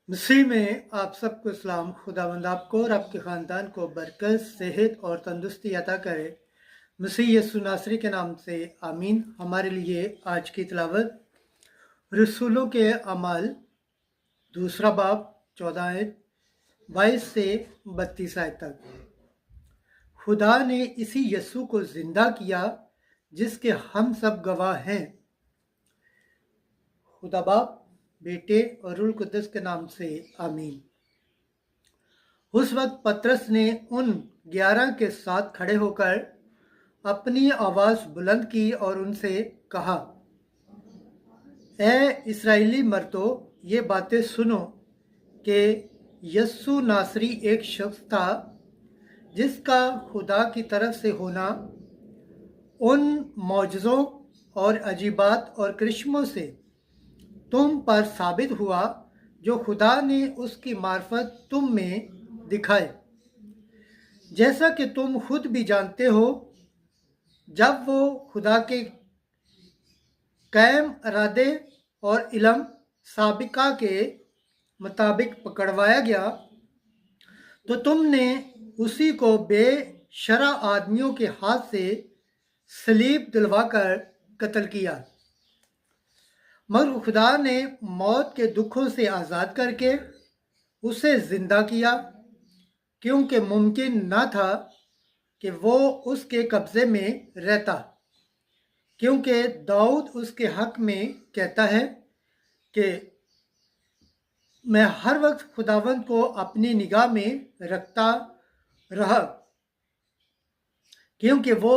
मसीह में आप सबको इस्लाम। खुदावंद आपको और आपके ख़ानदान को बरकत, सेहत और तंदुरुस्ती अता करे। मसीह यीशु नासरी के नाम से आमीन। हमारे लिए आज की तिलावत रसूलों के अमाल दूसरा बाब 14 आयत 22 से 32 आयत तक। खुदा ने इसी यीशु को जिंदा किया जिसके हम सब गवाह हैं। खुदा बाप, बेटे और रूह कुद्दस के नाम से आमीन। उस वक्त पतरस ने उन 11 के साथ खड़े होकर अपनी आवाज़ बुलंद की और उनसे कहा, ए इस्राएली मर्दों, ये बातें सुनो कि यस्सु नासरी एक शख्स था जिसका खुदा की तरफ से होना उन मौजज़ों और अजीबात और करिश्मों से तुम पर साबित हुआ जो खुदा ने उसकी मार्फत तुम में दिखाए। जैसा कि तुम खुद भी जानते हो, जब वो खुदा के कायम इरादे और इल्म साबिका के मुताबिक पकड़वाया गया, तो तुमने उसी को बेशरा आदमियों के हाथ से सलीब दिलवाकर कत्ल किया। मगर खुदा ने मौत के दुखों से आज़ाद करके उसे ज़िंदा किया, क्योंकि मुमकिन न था कि वो उसके कब्ज़े में रहता। क्योंकि दाऊद उसके हक़ में कहता है कि मैं हर वक्त खुदावंद को अपनी निगाह में रखता रहा, क्योंकि वो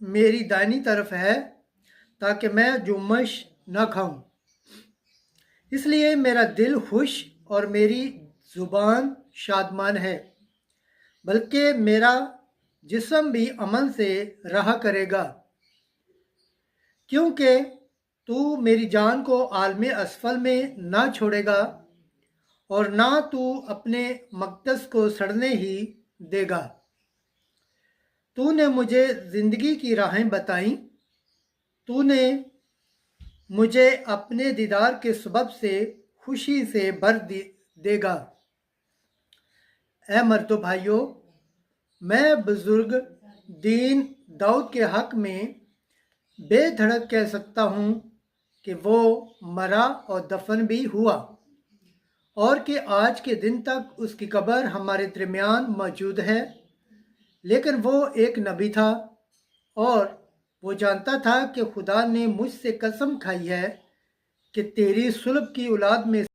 मेरी दाहिनी तरफ है ताकि मैं जुम्मश न खाऊं। इसलिए मेरा दिल खुश और मेरी ज़ुबान शादमान है, बल्कि मेरा जिस्म भी अमन से रहा करेगा, क्योंकि तू मेरी जान को आलम असफल में ना छोड़ेगा और ना तू अपने मक़दस को सड़ने ही देगा। तूने मुझे ज़िंदगी की राहें बताईं, तूने मुझे अपने दीदार के सबब से खुशी से भर देगा। ऐ मर्दो भाइयों, मैं बुजुर्ग दीन दाऊद के हक़ में बेधड़क कह सकता हूँ कि वो मरा और दफन भी हुआ, और कि आज के दिन तक उसकी कब्र हमारे दरमियान मौजूद है। लेकिन वो एक नबी था और वो जानता था कि खुदा ने मुझसे कसम खाई है कि तेरी सुल्ब की औलाद में